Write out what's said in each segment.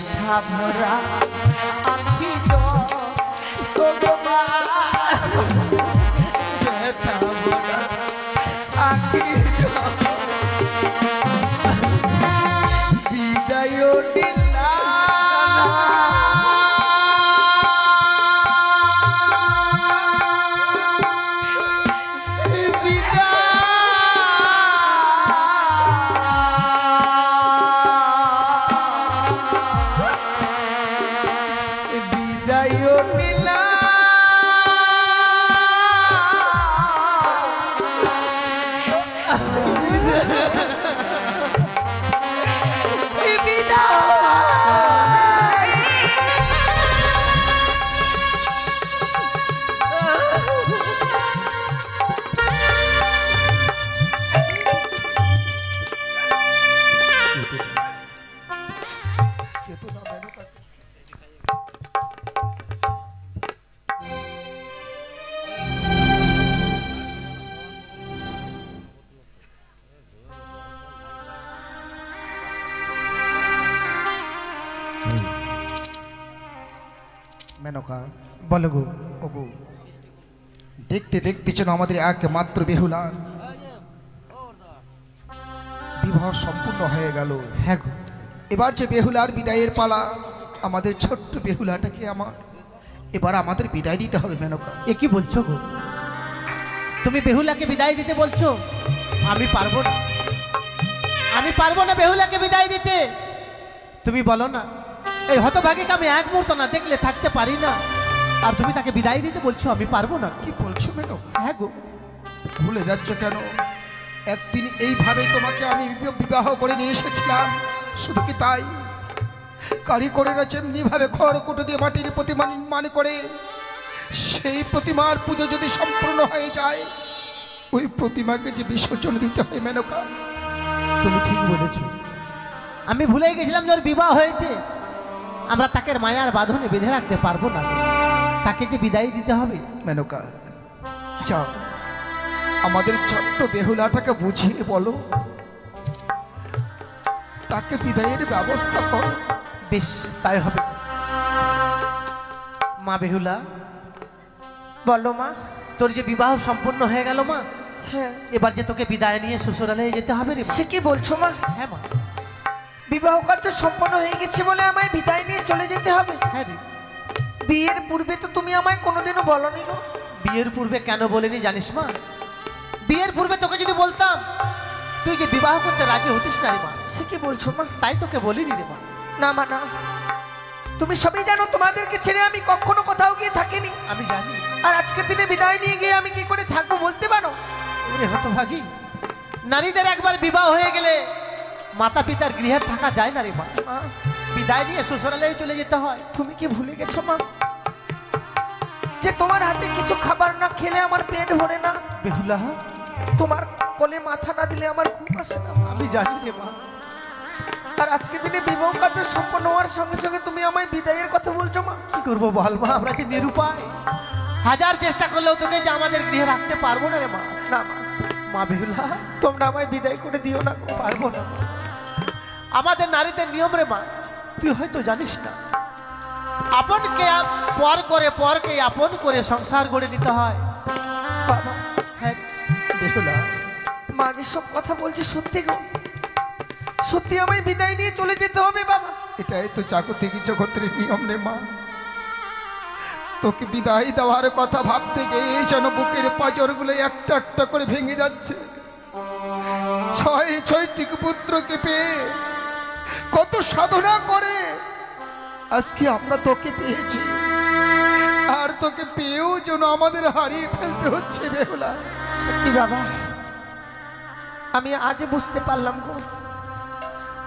ব্যথা ভরা আখি তো সোগমা ব্যথা ভরা আখি তো বিদায় দিলা মেনকা বলো গো ওগো দেখতে দেখতে যেন আমাদের একমাত্র বেহুলার বিবাহ সম্পূর্ণ হয়ে গেল। হ্যাঁ গো এবার যে বেহুলার বিদায়ের পালা, আমাদের ছোট্ট বেহুলাটাকে এবার আমাদের বিদায় দিতে হবে। মেনকা এ কি বলছো গো? তুমি বেহুলাকে বিদায় দিতে বলছো? আমি পারবো না, আমি পারবো না বেহুলাকে বিদায় দিতে। তুমি বলো না, এই হতভাগীকে আমি এক মুহূর্ত না দেখলে থাকতে পারি না, আর তুমি তাকে বিদায় দিতে বলছো? আমি পারবো না। কি বলছো মেনকা? হ্যাঁ গো। ভুলে যাচ্ছ কেন? একদিন এইভাবেই তোমাকে আমি বিবাহ করে নিয়ে এসেছিলাম। শুধু কি তাই, কারিগরেরা যেমনি ভাবে খড়কুটো দিয়ে মাটির প্রতিমা নির্মাণ করে, সেই প্রতিমার পুজো যদি সম্পূর্ণ হয়ে যায়, ওই প্রতিমাকে যে বিসর্জন দিতে হয়। মেনকা তুমি ঠিক বলেছো, আমি ভুলে গেছিলাম যে ওর বিবাহ হয়েছে। আমরা তাকে মায়ার বাঁধনে বেঁধে রাখতে পারবো না, তাকে যে বিদায় দিতে হবে। মেনকা যাও, আমাদের ছোট্ট বেহুলাটাকে বুঝিয়ে বলো, তাকে বিদায়ের ব্যবস্থা করো। বেশ, তাই হবে। মা বেহুলা, বলো মা। তোর যে বিবাহ সম্পূর্ণ হয়ে গেল মা, হ্যাঁ। এবার যে তোকে বিদায় নিয়ে শ্বশুরালয়ে যেতে হবে রে। সে কি বলছো মা? হ্যাঁ মা। বিবাহ কার্য সম্পন্ন হয়ে গেছে বলে আমায় বিদায় নিয়ে চলে যেতে হবে? হ্যাঁ রে। বিয়ের পূর্বে তো তুমি আমায় কোনোদিনও বলনি গো। বিয়ের পূর্বে কেন বলিনি জানিস মা? বিয়ের পূর্বে তোকে যদি বলতাম, তুই যে বিবাহ করতে রাজি হতিস না রে মা। সে কি বলছো মা? তাই তোকে বলিনি রে মা। না মা না, তুমি সবই জানো, তোমাদেরকে ছেড়ে আমি কখনো কোথাও গিয়ে থাকিনি। আমি জানি। আর আজকের দিনে বিদায় নিয়ে গিয়ে আমি কি করে থাকবো বলতে পারো? ওরে হতভাগী, নারীদের একবার বিবাহ হয়ে গেলে মাতা পিতার গৃহে থাকা যায় না রে মা। মা, বিদায় নিয়ে শ্বশুরালয়ে চলে যেতে হয়। তুমি কি ভুলে গেছো মা, যে তোমার হাতে কিছু খাবার না খেলে আমার পেট ভরে না? বেহুলা, তোমার কোলে মাথা না দিলে আমার ঘুম আসে না। আমি জানি রে মা। আর আজকের দিনে বিবাহ কার্য সম্পন্ন হওয়ার সঙ্গে সঙ্গে তুমি আমায় বিদায়ের কথা বলছো মা। কি করবো বল মা, আমরা যে নিরুপায়। হাজার চেষ্টা করলেও তোকে যে আমাদের গৃহে রাখতে পারবো না রে মা। না মা, মা বেহুলা, তোমরা আমায় বিদায় করে দিও না গো। পারবো না। আমাদের নারীদের নিয়ম রে মা, তুই হয়তো জানিস না। আপনকে পর করে, পরকে আপন করে সংসার গড়ে নিতে হয়। বাবা, হ্যাঁ বেহুলা, মা যে সব কথা বলছে সত্যি গো, সত্যি আমায় বিদায় নিয়ে চলে যেতে হবে বাবা। এটাই তো জাগতিক জগতের নিয়ম রে মা। তোকে বিদায় দেওয়ার কথা ভাবতে গিয়ে যেন বুকের পাঁজরগুলো একটা একটা করে ভেঙে যাচ্ছে। ছয়টি পুত্রকে পেয়ে কত সাধনা করে আজকে আমরা তোকে পেয়েছি, আর তোকে পেয়েও যেন আমাদের হারিয়ে ফেলতে হচ্ছে। বেহুলা, সত্যি বাবা, আমি আজ বুঝতে পারলাম গো,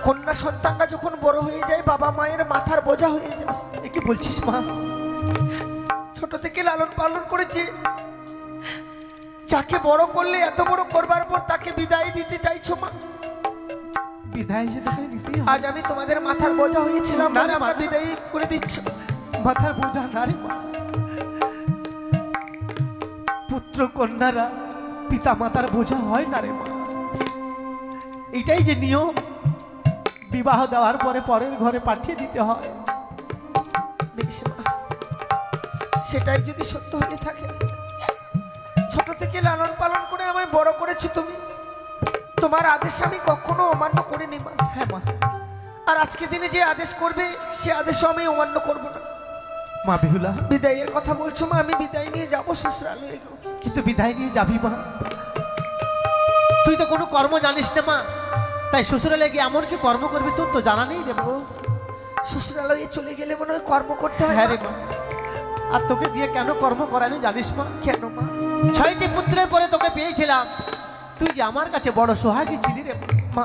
কন্যা সন্তানরা যখন বড় হয়ে যায় বাবা মায়ের মাথার বোঝা হয়ে যায়। কি বলছিস মা? ছোট থেকে লালন পালন করেছে, যাকে বড় করলে এত বড় করবার পর তাকে বিদায় দিতে চাইছো মা। বিদায় যেতে নিতেই আজ আমি তোমাদের মাথার বোঝা হয়েছিলাম, না না রে মা, বিদায় করে দিচ্ছ। মাথার বোঝা না রে মা। পুত্র কন্যারা পিতা মাতার বোঝা হয় না রে মা। এটাই যে নিয়ম। বিবাহ দেওয়ার পরে পরের ঘরে পাঠিয়ে দিতে হয়। বেশ মা, সেটাই যদি সত্য হয়ে থাকে, ছোট থেকে লালন পালন করে আমায় বড় করেছো তুমি, তোমার আদেশ আমি কখনো অমান্য করিনি মা। হ্যাঁ মা। আর আজকের দিনে যে আদেশ করবে সে আদেশও আমি অমান্য করব না। মা বেহুলা, বিদায়ের কথা বলছো মা, আমি বিদায় নিয়ে যাবো শ্বশুরালয়ে গো। কিন্তু বিদায় নিয়ে যাবি মা? তুই তো কোনো কর্ম জানিস না মা, তাই শ্বশুরালে গিয়ে এমন কি কর্ম করবি তোর তো জানা নেই রে মা। শ্বশুরালয়ে চলে গেলে মনে হয় কর্ম করতে হয়। হ্যাঁ রে মা। আর তোকে দিয়ে কেন কর্ম করানি জানিস মা? কেন মা? 6টি পুত্রের পরে তোকে পেয়েছিলাম, তুই যে আমার কাছে বড় সোহাগী ছিলি রে মা।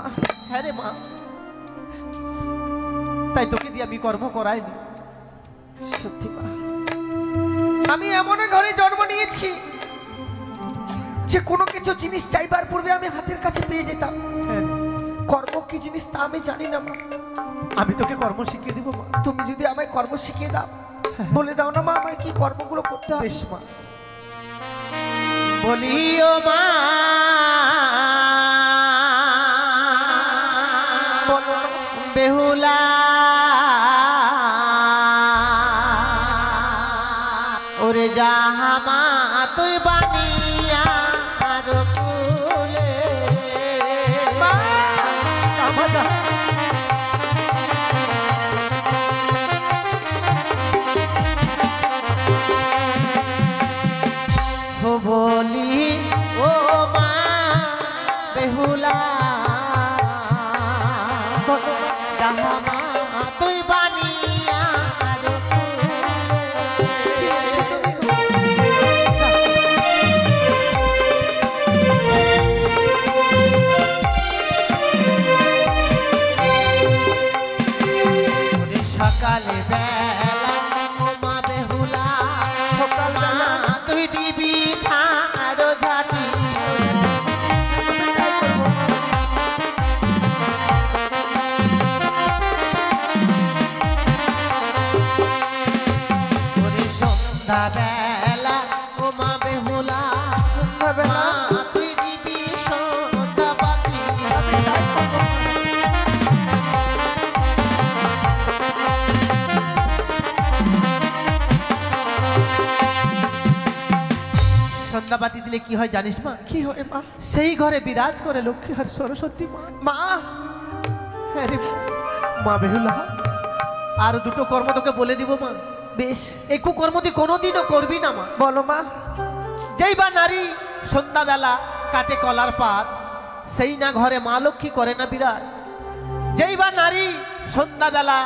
হ্যাঁ রে মা, তাই তোকে দিয়ে আমি কর্ম করাইনি। সত্যি মা, আমি এমন ঘরে জন্ম নিয়েছি যে কোনো কিছু জিনিস চাইবার পূর্বে আমি হাতের কাছে পেয়ে যেতাম। হ্যাঁ, কর্ম কি জিনিস তা আমি জানি না মা। আমি তোকে কর্ম শিখিয়ে দিব মা। তুমি যদি আমায় কর্ম শিখিয়ে দাও, বলে দাও না মা আমায় কি কর্মগুলো করতে হবে। বেশ মা। বলিও মা, বলো না। বেহুলা ওরে জাহামা তুই বানিয়া আর কুলে মা, আমাদা বলি ও মা বেহুলা জাহামা তুই বানিয়া আর ওরে সকালে বেলা ও মা বেহুলা সকালবেলা তুই দিবি ছাড়ো ঝাঁটি ওরে সন্ধ্যা বেলা ও মা বেহুলা সন্ধ্যাবেলা তুই দিবি সন্ধ্যা বাতি সন্ধ্যাবাতি দিলে কি হয় জানিস মা? কি হয় মা? সেই ঘরে বিরাজ করে লক্ষ্মী আর সরস্বতী মা। মা, হ্যাঁ রে মা বেহুলা, আর দুটো কর্ম তোকে বলে দিব মা। বেশ এই কুকর্ম তুই কোনোদিনও করবি না মা। বলো মা। যেই বা নারী সন্ধ্যাবেলা কাটে কলার পাত, সেই না ঘরে মা লক্ষ্মী করে না বিরাজ। যেই বা নারী সন্ধ্যাবেলা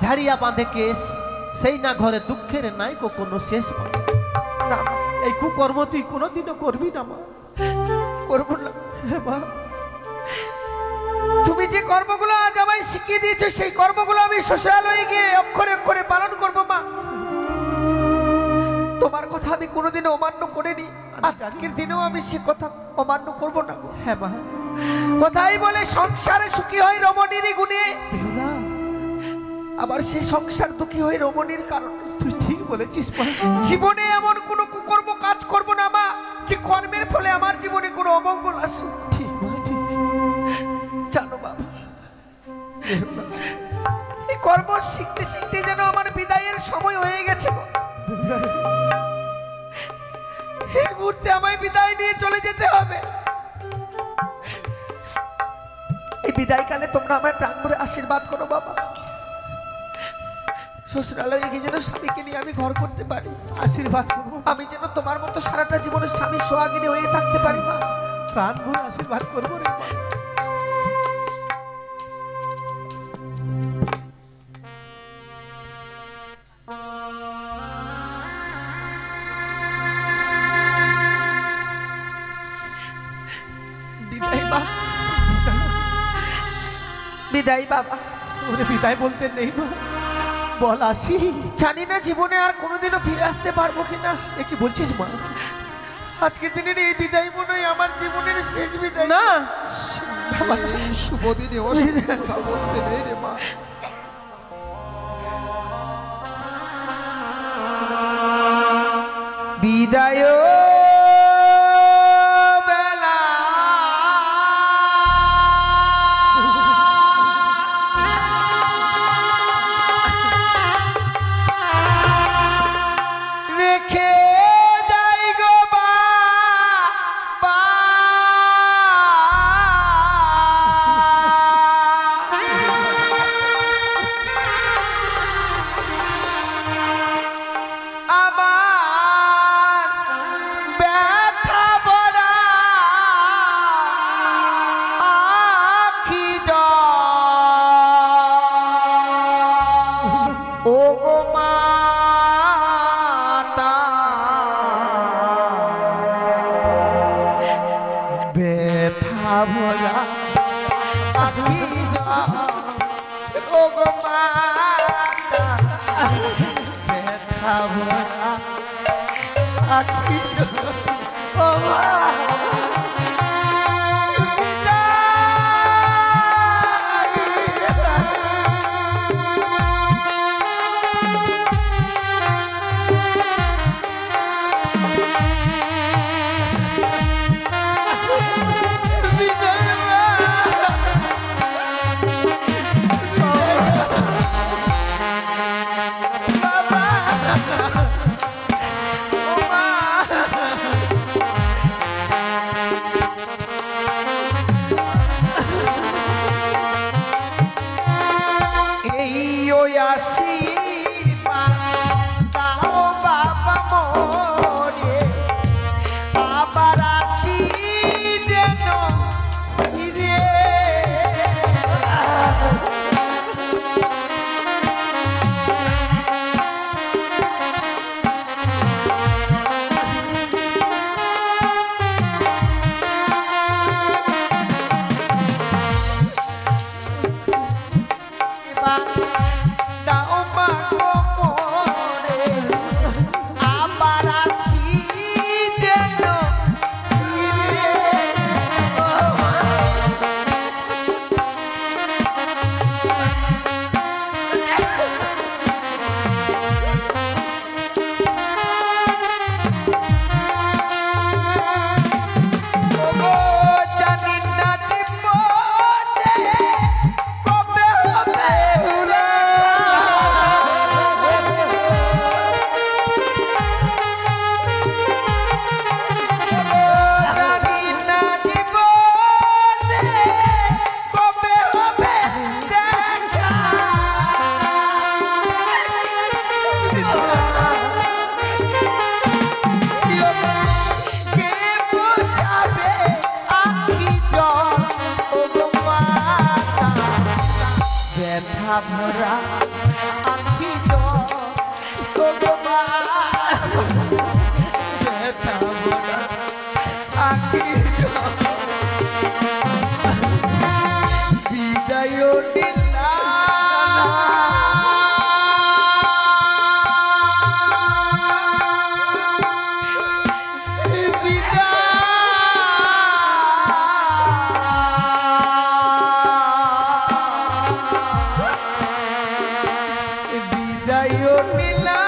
ঝাড়িয়া বাঁধে কেশ, সেই না ঘরে দুঃখের নাই কোনো শেষ মা। না মা, এই কুকর্ম তুই কোনোদিনও করবি না মা। করবো না। হ্যাঁ মা। তুমি যে কর্মগুলো আজ আমায় শিখিয়ে দিয়েছো সেই কর্মগুলো আমি শ্বশুরালয়ে গিয়ে অক্ষরে অক্ষরে পালন করবো মা। তোমার কথা আমি কোনোদিনও অমান্য করিনি, আজকের দিনেও আমি সে কথা অমান্য করবো না গো। হ্যাঁ মা। কথাই বলে সংসারে সুখী হয় রমণীর গুণে, বেহুলা, আবার সে সংসার দুঃখী হয় রমণীর কারণে। তুই ঠিক বলেছিস মা। জীবনে এমন কোনো কুকর্ম কাজ করব না মা যে কর্মের ফলে আমার জীবনে কোনো অমঙ্গল আসুক। ঠিক মা, ঠিক। জানো বাবা, এই কর্ম শিখতে শিখতে যেন আমার বিদায়ের সময় হয়ে গেছে গো। এই মুহূর্তে আমায় বিদায় নিয়ে চলে যেতে হবে। এই বিদায়কালে তোমরা আমায় প্রাণ ভরে আশীর্বাদ করো বাবা। শ্বশুরালয়ে গিয়ে যেন স্বামীকে নিয়ে আমি ঘর করতে পারি। আশীর্বাদ করবো, আমি যেন তোমার মতো সারাটা জীবনে স্বামী সোহাগিনী হয়ে থাকতে পারি মা। প্রাণ ভরে আশীর্বাদ করবো রে মা। বিদায় মা, বিদায় বাবা। ওরে বিদায় বলতে নেই মা, বল আসি। জানি না জীবনে আর কোনোদিনও ফিরে আসতে পারবো কিনা। এ কি বলছিস মা? আজকের দিনের এই বিদায় মনে হয় আমার জীবনের শেষ বিদায়। না, শুভ দিনে অশুভ কথা বলতে নেই রে মা। বিদায় বেলা ব্যথা ভরা আখি ও গো মাতা ব্যথা ভরা আখি ও মা ভরা আখি ব্যথা ভরা আখি বিদায় দিলা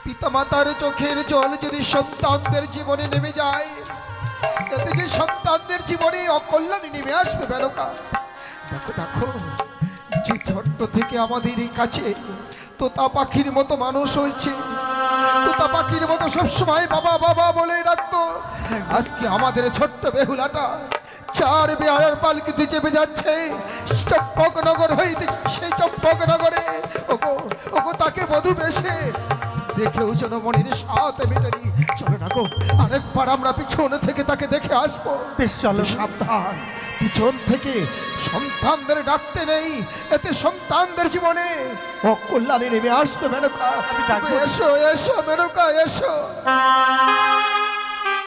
পিতামাতার চোখের জল যদি সন্তানদের জীবনে নেমে যায়, এতে যে সন্তানদের জীবনে অকল্যাণী নেমে আসবে বেলকা। দেখো দেখো, যে ছোট্ট থেকে আমাদের এই কাছে তোতা পাখির মতো মানুষ হয়েছে, তোতা পাখির মতো সবসময় বাবা বাবা বলে ডাকতো, আজকে আমাদের ছোট্ট বেহুলাটা চার বেহারার পালকিতে চেপে যাচ্ছে চম্পকনগর হইতে। সেই চম্পকনগরে ওগো ওগো তাকে বধূ বেশে দেখেও যেন মনের সাথে মেটারি। চলো না গো, আরেকবার আমরা পিছন থেকে তাকে দেখে আসবো। বেশ চলো। সাবধান, পিছন থেকে সন্তানদের ডাকতে নেই, এতে সন্তানদের জীবনে অকল্যাণী নেমে আসবে। মেনকা এসো, এসো মেনকা এসো।